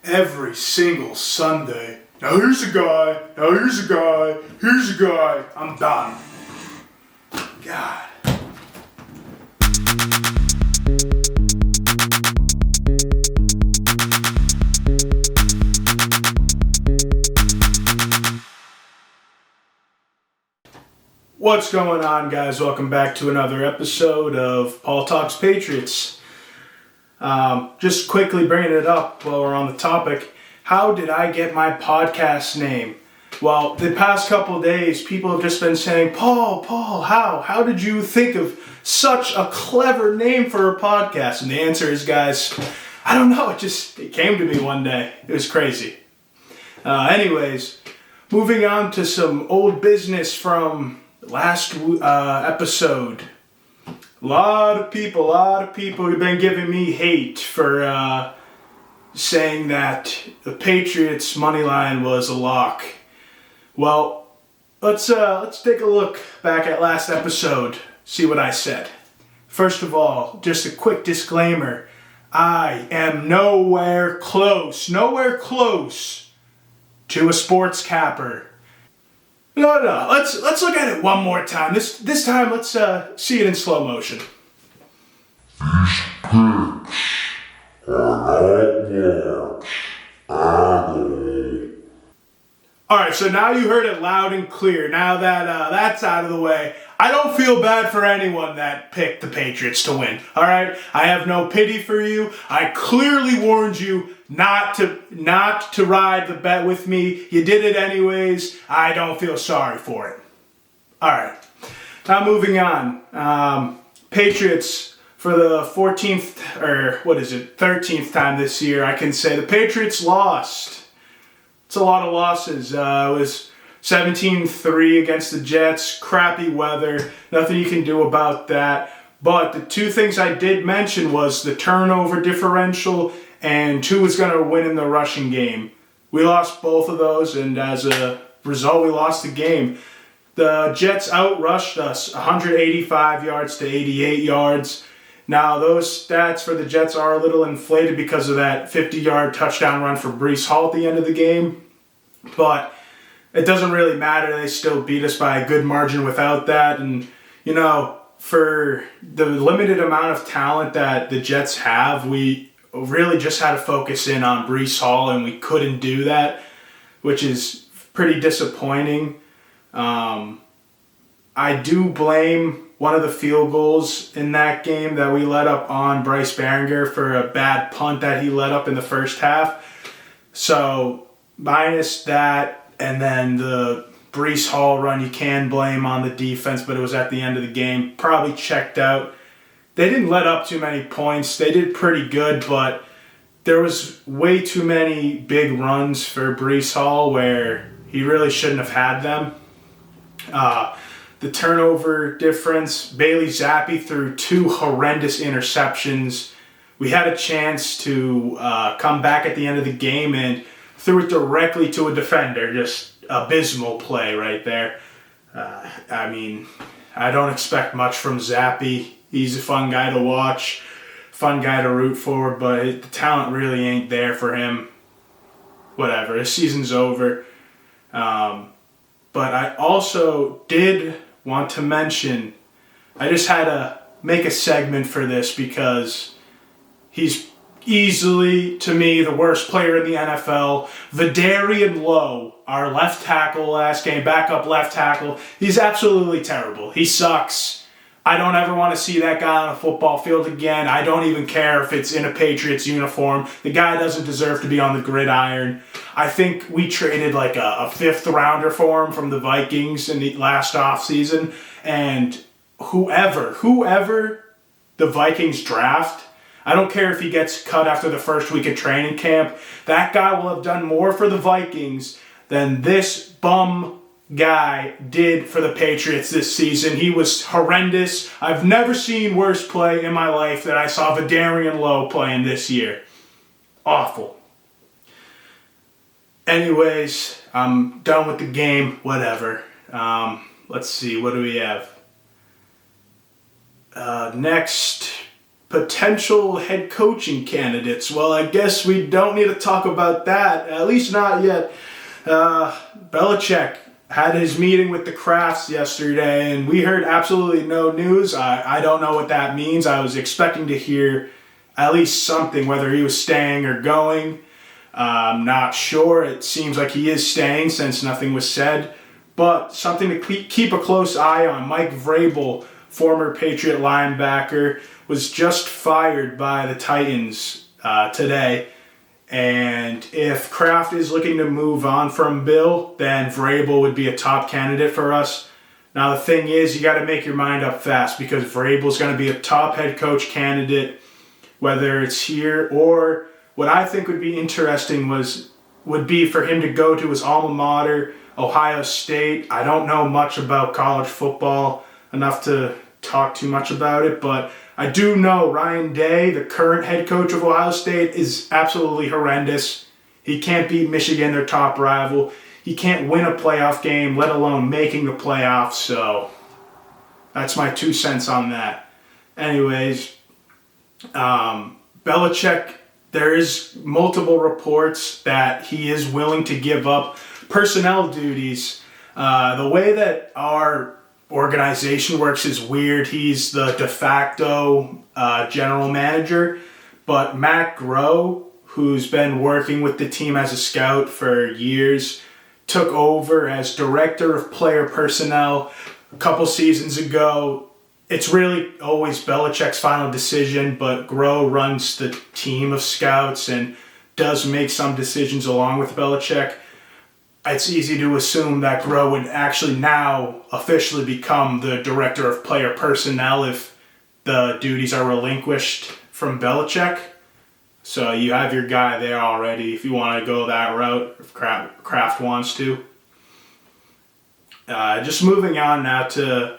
every single Sunday. Now here's a guy, here's a guy. I'm done. God. What's going on, guys? Welcome back to another episode of Paul Talks Patriots. Just quickly bringing it up while we're on the topic. How did I get my podcast name? Well, the past couple of days, people have just been saying, Paul, how did you think of such a clever name for a podcast? And the answer is, guys, I don't know. It came to me one day. It was crazy. Anyways, moving on to some old business from last episode. A lot of people have been giving me hate for saying that the Patriots money line was a lock. Well, let's take a look back at last episode, see what I said. First of all, just a quick disclaimer. I am nowhere close to a sports capper. No. Let's look at it one more time. This time, let's see it in slow motion. These picks are not watched at all. Alright, so now you heard it loud and clear. Now that that's out of the way, I don't feel bad for anyone that picked the Patriots to win. Alright? I have no pity for you. I clearly warned you not to ride the bet with me. You did it anyways. I don't feel sorry for it. Alright. Now moving on. Patriots for the 13th time this year, I can say the Patriots lost. It's a lot of losses. It was 17-3 against the Jets. Crappy weather. Nothing you can do about that. But the two things I did mention was the turnover differential and who was going to win in the rushing game. We lost both of those, and as a result, we lost the game. The Jets outrushed us 185 yards to 88 yards. Now, those stats for the Jets are a little inflated because of that 50-yard touchdown run for Breece Hall at the end of the game. But it doesn't really matter. They still beat us by a good margin without that. And, you know, for the limited amount of talent that the Jets have, we really just had to focus in on Breece Hall, and we couldn't do that, which is pretty disappointing. I do blame one of the field goals in that game that we let up on Bryce Behringer for a bad punt that he let up in the first half. So, minus that, and then the Breece Hall run, you can blame on the defense, but it was at the end of the game. Probably checked out. They didn't let up too many points. They did pretty good, but there was way too many big runs for Breece Hall where he really shouldn't have had them. The turnover difference, Bailey Zappi threw two horrendous interceptions. We had a chance to come back at the end of the game and threw it directly to a defender. Just abysmal play right there. I mean, I don't expect much from Zappi. He's a fun guy to watch, fun guy to root for, but the talent really ain't there for him. Whatever, his season's over. But I also did want to mention, I just had to make a segment for this because he's easily, to me, the worst player in the NFL. Vidarian Lowe, our left tackle last game, backup left tackle, he's absolutely terrible. He sucks. I don't ever want to see that guy on a football field again. I don't even care if it's in a Patriots uniform. The guy doesn't deserve to be on the gridiron. I think we traded like a fifth rounder for him from the Vikings in the last offseason. And whoever the Vikings draft, I don't care if he gets cut after the first week of training camp, that guy will have done more for the Vikings than this bum guy did for the Patriots this season. He was horrendous. I've never seen worse play in my life than I saw Vidarian Lowe playing this year. Awful. Anyways, I'm done with the game. Whatever. Let's see. What do we have? Next potential head coaching candidates. Well, I guess we don't need to talk about that, at least not yet. Belichick had his meeting with the Crafts yesterday, and we heard absolutely no news. I don't know what that means. I was expecting to hear at least something, whether he was staying or going. I'm not sure. It seems like he is staying since nothing was said. But something to keep a close eye on. Mike Vrabel, former Patriot linebacker, was just fired by the Titans today. And if Kraft is looking to move on from Bill, then Vrabel would be a top candidate for us. Now the thing is, you got to make your mind up fast because Vrabel's going to be a top head coach candidate, whether it's here or what I think would be interesting would be for him to go to his alma mater, Ohio State. I don't know much about college football enough to talk too much about it, but I do know Ryan Day, the current head coach of Ohio State, is absolutely horrendous. He can't beat Michigan, their top rival. He can't win a playoff game, let alone making the playoffs, so that's my 2 cents on that. Anyways, Belichick, there is multiple reports that he is willing to give up personnel duties. The way that our organization works is weird. He's the de facto general manager, but Matt Groh, who's been working with the team as a scout for years, took over as director of player personnel a couple seasons ago. It's really always Belichick's final decision, but Groh runs the team of scouts and does make some decisions along with Belichick. It's easy to assume that Groh would actually now officially become the director of player personnel if the duties are relinquished from Belichick. So you have your guy there already if you want to go that route, if Kraft wants to. Just moving on now to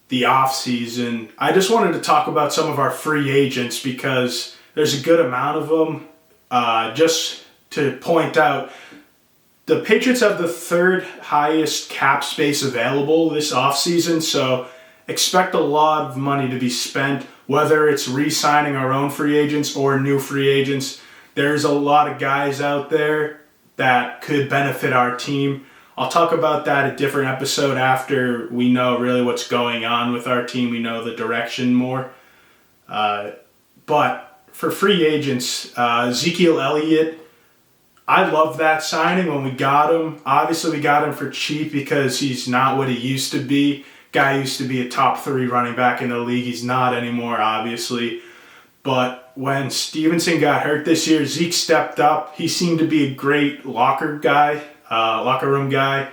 the offseason. I just wanted to talk about some of our free agents because there's a good amount of them. Just to point out, the Patriots have the third highest cap space available this offseason, so expect a lot of money to be spent, whether it's re-signing our own free agents or new free agents. There's a lot of guys out there that could benefit our team. I'll talk about that a different episode after we know really what's going on with our team. We know the direction more. But for free agents, Ezekiel Elliott, I love that signing when we got him. Obviously, we got him for cheap because he's not what he used to be. Guy used to be a top 3 running back in the league. He's not anymore, obviously. But when Stevenson got hurt this year, Zeke stepped up. He seemed to be a great locker room guy.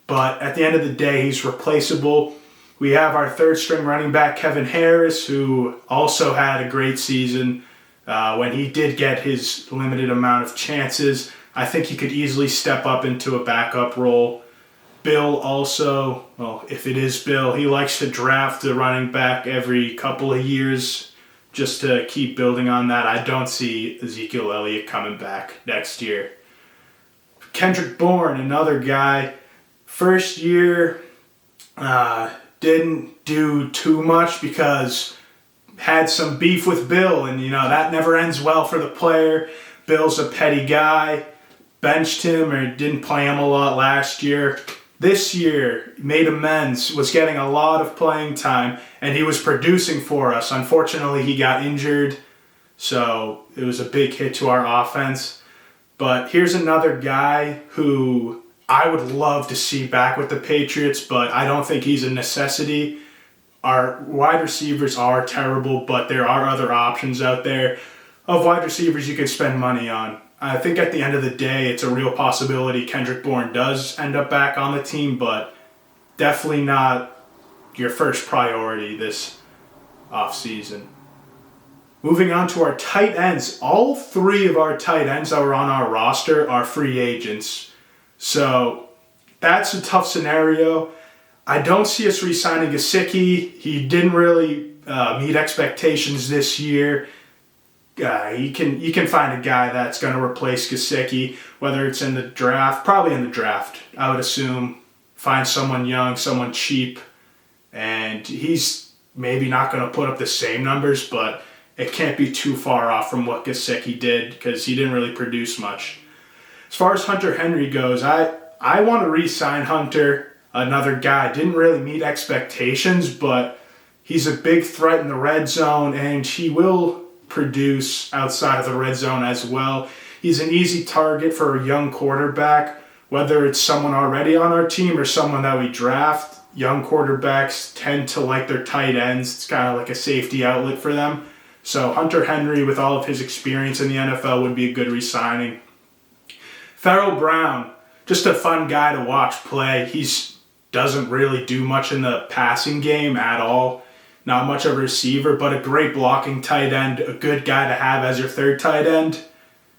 But at the end of the day, he's replaceable. We have our third string running back, Kevin Harris, who also had a great season when he did get his limited amount of chances. I think he could easily step up into a backup role. Bill also, well, if it is Bill, he likes to draft a running back every couple of years just to keep building on that. I don't see Ezekiel Elliott coming back next year. Kendrick Bourne, another guy, first year, didn't do too much because had some beef with Bill, and that never ends well for the player. Bill's a petty guy, benched him or didn't play him a lot last year. This year, made amends, was getting a lot of playing time, and he was producing for us. Unfortunately, he got injured, so it was a big hit to our offense. But here's another guy who I would love to see back with the Patriots, but I don't think he's a necessity. Our wide receivers are terrible, but there are other options out there of wide receivers you can spend money on. I think at the end of the day, it's a real possibility Kendrick Bourne does end up back on the team, but definitely not your first priority this offseason. Moving on to our tight ends. All 3 of our tight ends that were on our roster are free agents. So that's a tough scenario. I don't see us re-signing Gesicki. He didn't really meet expectations this year. You can find a guy that's going to replace Gesicki, whether it's in the draft, probably in the draft, I would assume. Find someone young, someone cheap, and he's maybe not going to put up the same numbers, but it can't be too far off from what Gesicki did because he didn't really produce much. As far as Hunter Henry goes, I want to re-sign Hunter, another guy. Didn't really meet expectations, but he's a big threat in the red zone, and he will produce outside of the red zone as well. He's an easy target for a young quarterback, whether it's someone already on our team or someone that we draft. Young quarterbacks tend to like their tight ends. It's kind of like a safety outlet for them. So Hunter Henry, with all of his experience in the NFL, would be a good re-signing. Farrell Brown, just a fun guy to watch play. He doesn't really do much in the passing game at all. Not much of a receiver, but a great blocking tight end. A good guy to have as your third tight end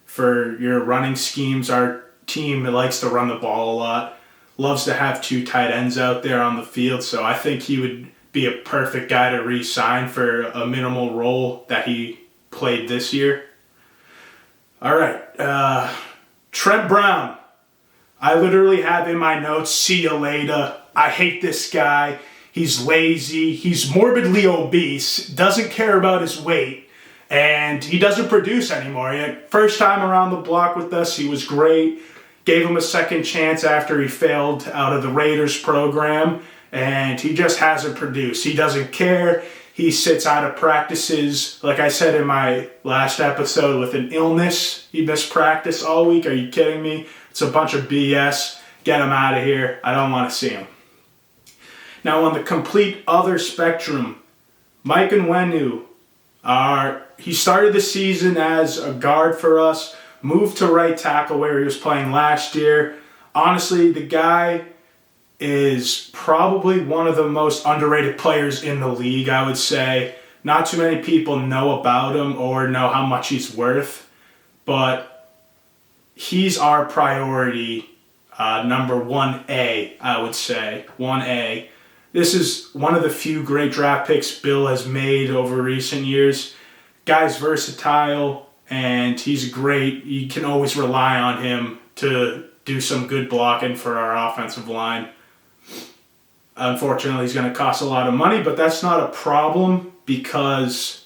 for your running schemes. Our team likes to run the ball a lot. Loves to have two tight ends out there on the field. So I think he would be a perfect guy to re-sign for a minimal role that he played this year. All right. Trent Brown. I literally have in my notes, see you later. I hate this guy. He's lazy. He's morbidly obese. Doesn't care about his weight. And he doesn't produce anymore. First time around the block with us, he was great. Gave him a second chance after he failed out of the Raiders program. And he just hasn't produced. He doesn't care. He sits out of practices. Like I said in my last episode, with an illness, he missed practice all week. Are you kidding me? It's a bunch of BS. Get him out of here. I don't want to see him. Now on the complete other spectrum, Mike Onwenu. He started the season as a guard for us, moved to right tackle where he was playing last year. Honestly, the guy is probably one of the most underrated players in the league, I would say. Not too many people know about him or know how much he's worth, but he's our priority, number 1A, I would say. 1A. This is one of the few great draft picks Bill has made over recent years. Guy's versatile, and he's great. You can always rely on him to do some good blocking for our offensive line. Unfortunately, he's going to cost a lot of money, but that's not a problem because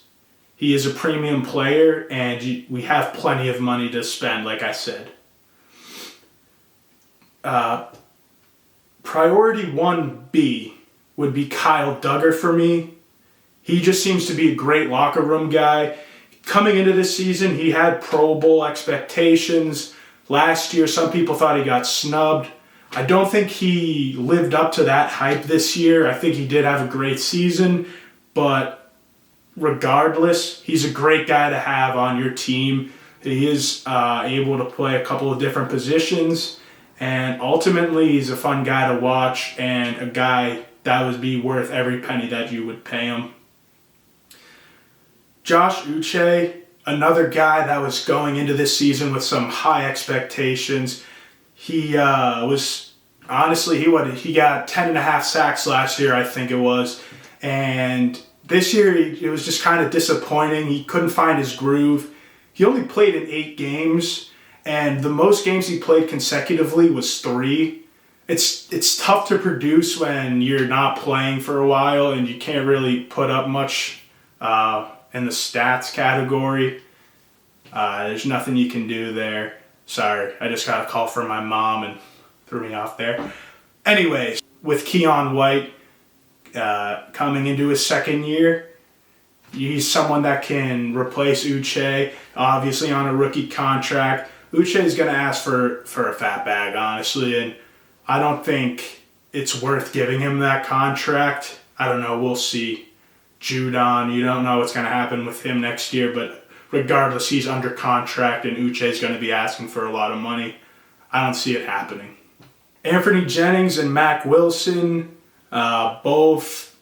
he is a premium player, and we have plenty of money to spend, like I said. Priority 1B would be Kyle Duggar for me. He just seems to be a great locker room guy. Coming into this season, he had Pro Bowl expectations. Last year, some people thought he got snubbed. I don't think he lived up to that hype this year. I think he did have a great season, but regardless, he's a great guy to have on your team. He is able to play a couple of different positions, and ultimately he's a fun guy to watch and a guy that would be worth every penny that you would pay him. Josh Uche, another guy that was going into this season with some high expectations. He was, honestly, he got 10.5 sacks last year, I think it was. And this year, it was just kind of disappointing. He couldn't find his groove. He only played in 8 games, and the most games he played consecutively was 3. It's tough to produce when you're not playing for a while and you can't really put up much in the stats category. There's nothing you can do there. Sorry, I just got a call from my mom and threw me off there. Anyways, with Keon White coming into his second year, he's someone that can replace Uche, obviously on a rookie contract. Uche is going to ask for a fat bag, honestly, and I don't think it's worth giving him that contract. I don't know, we'll see. Judon, you don't know what's going to happen with him next year, but regardless, he's under contract and Uche is going to be asking for a lot of money. I don't see it happening. Anthony Jennings and Mac Wilson, both,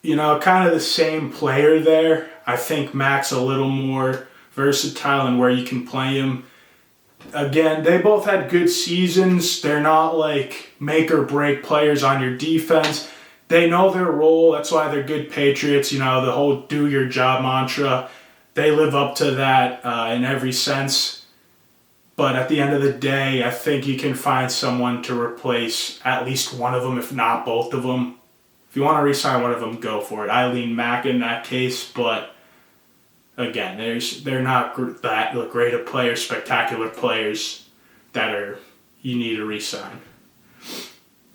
kind of the same player there. I think Mac's a little more versatile in where you can play him. Again, they both had good seasons. They're not like make or break players on your defense. They know their role. That's why they're good Patriots. The whole do your job mantra. They live up to that in every sense. But at the end of the day, I think you can find someone to replace at least one of them, if not both of them. If you want to re-sign one of them, go for it. I lean Mac in that case, but again, they're not that great of players, spectacular players you need to re-sign.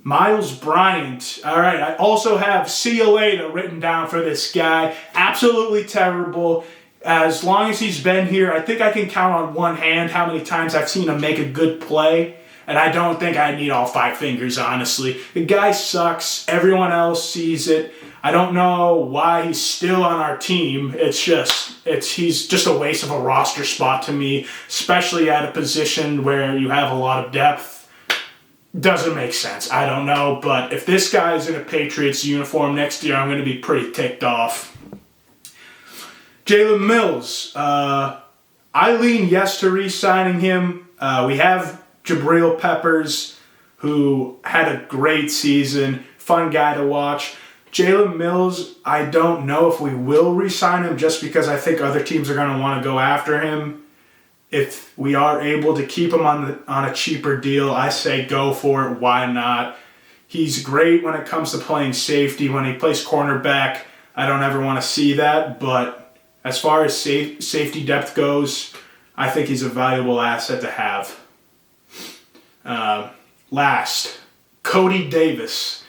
Miles Bryant. All right, I also have see you later written down for this guy. Absolutely terrible. As long as he's been here, I think I can count on one hand how many times I've seen him make a good play. And I don't think I need all 5 fingers, honestly. The guy sucks. Everyone else sees it. I don't know why he's still on our team. He's just a waste of a roster spot to me, especially at a position where you have a lot of depth. Doesn't make sense. I don't know, but if this guy's in a Patriots uniform next year, I'm going to be pretty ticked off. Jalen Mills. I lean yes to re-signing him. We have Jabril Peppers, who had a great season. Fun guy to watch. Jalen Mills, I don't know if we will re-sign him just because I think other teams are going to want to go after him. If we are able to keep him on a cheaper deal, I say go for it. Why not? He's great when it comes to playing safety. When he plays cornerback, I don't ever want to see that. But as far as safety depth goes, I think he's a valuable asset to have. Last, Cody Davis.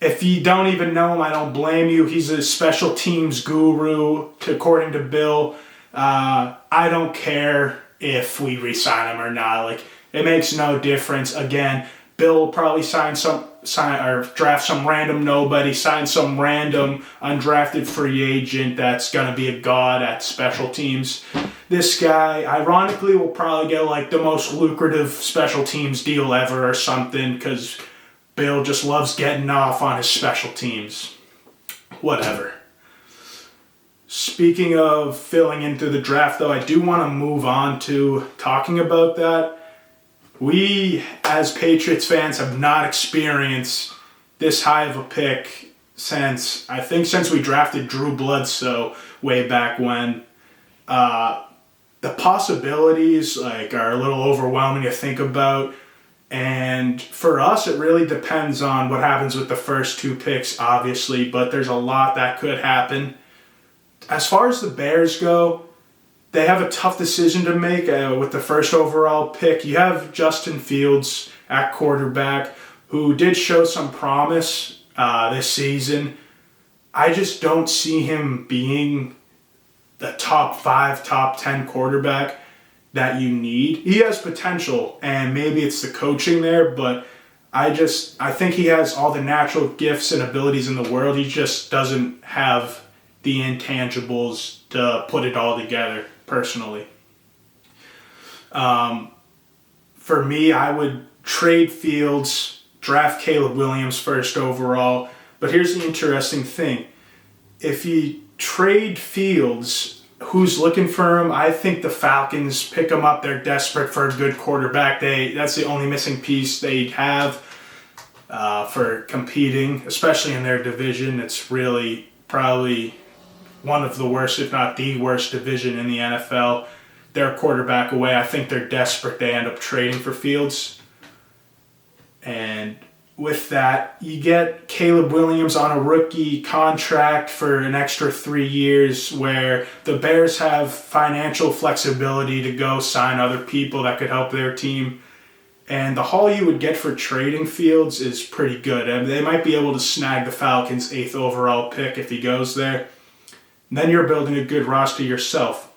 If you don't even know him, I don't blame you. He's a special teams guru, according to Bill. I don't care if we re-sign him or not. It makes no difference. Again, Bill will probably draft some random nobody, sign some random undrafted free agent that's going to be a god at special teams. This guy, ironically, will probably get the most lucrative special teams deal ever or something because Bill just loves getting off on his special teams. Whatever. Speaking of filling in through the draft, though, I do want to move on to talking about that. We, as Patriots fans, have not experienced this high of a pick since we drafted Drew Bledsoe way back when. The possibilities are a little overwhelming to think about. And for us, it really depends on what happens with the first 2 picks, obviously, but there's a lot that could happen. As far as the Bears go, they have a tough decision to make with the first overall pick. You have Justin Fields at quarterback, who did show some promise this season. I just don't see him being the top 5, top 10 quarterback that you need. He has potential, and maybe it's the coaching there, but I think he has all the natural gifts and abilities in the world. He just doesn't have the intangibles to put it all together, personally. For me, I would trade Fields, draft Caleb Williams first overall. But here's the interesting thing. If you trade Fields, who's looking for him? I think the Falcons pick him up. They're desperate for a good quarterback. That's the only missing piece they have for competing, especially in their division. It's really probably one of the worst, if not the worst division in the NFL. They're a quarterback away. I think they're desperate. They end up trading for Fields. And with that, you get Caleb Williams on a rookie contract for an extra 3 years where the Bears have financial flexibility to go sign other people that could help their team. And the haul you would get for trading Fields is pretty good. And they might be able to snag the Falcons' 8th overall pick if he goes there. And then you're building a good roster yourself.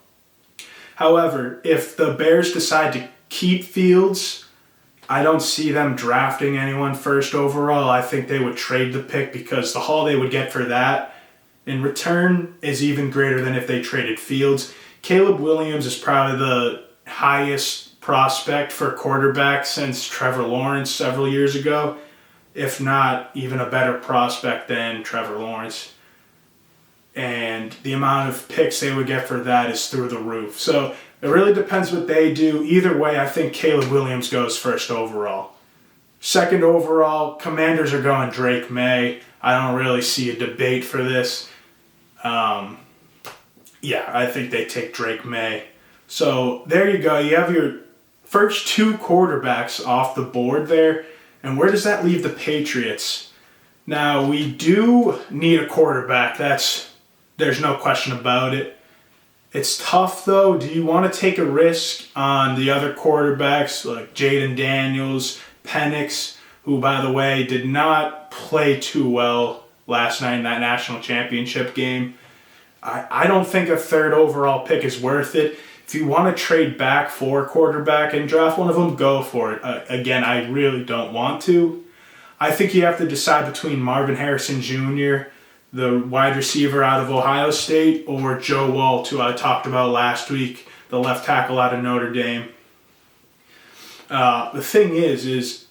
However, if the Bears decide to keep Fields, I don't see them drafting anyone first overall. I think they would trade the pick because the haul they would get for that in return is even greater than if they traded Fields. Caleb Williams is probably the highest prospect for quarterback since Trevor Lawrence several years ago, if not even a better prospect than Trevor Lawrence. And the amount of picks they would get for that is through the roof. So it really depends what they do. Either way, I think Caleb Williams goes first overall. Second overall, Commanders are going Drake May. I don't really see a debate for this. I think they take Drake May. So there you go. You have your first 2 quarterbacks off the board there. And where does that leave the Patriots? Now, we do need a quarterback. There's no question about it. It's tough though. Do you want to take a risk on the other quarterbacks like Jaden Daniels, Penix, who by the way did not play too well last night in that national championship game? I don't think a third overall pick is worth it. If you want to trade back for a quarterback and draft one of them, go for it. Again, I really don't want to. I think you have to decide between Marvin Harrison Jr., the wide receiver out of Ohio State, or Joe Alt, who I talked about last week, the left tackle out of Notre Dame. The thing is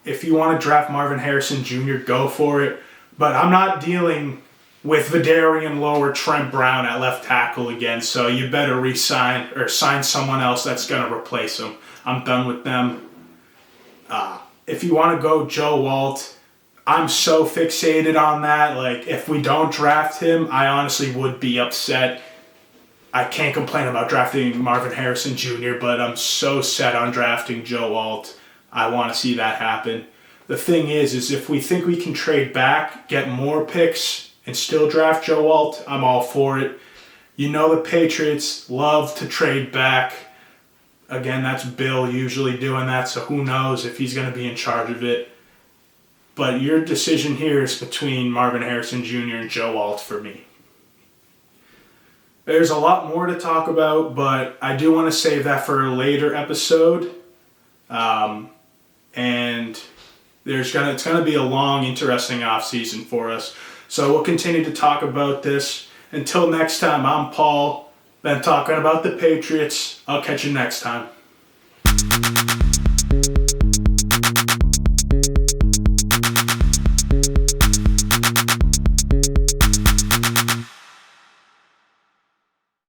if you want to draft Marvin Harrison Jr., go for it. But I'm not dealing with Vidarian Lowe or Trent Brown at left tackle again, so you better re-sign or sign someone else that's going to replace him. I'm done with them. If you want to go Joe Alt, I'm so fixated on that. Like, if we don't draft him, I honestly would be upset. I can't complain about drafting Marvin Harrison Jr., but I'm so set on drafting Joe Alt. I want to see that happen. The thing is if we think we can trade back, get more picks, and still draft Joe Alt, I'm all for it. You know the Patriots love to trade back. Again, that's Bill usually doing that, so who knows if he's going to be in charge of it. But your decision here is between Marvin Harrison Jr. and Joe Alt for me. There's a lot more to talk about, but I do want to save that for a later episode. And it's going to be a long, interesting offseason for us. So we'll continue to talk about this. Until next time, I'm Paul. Been talking about the Patriots. I'll catch you next time.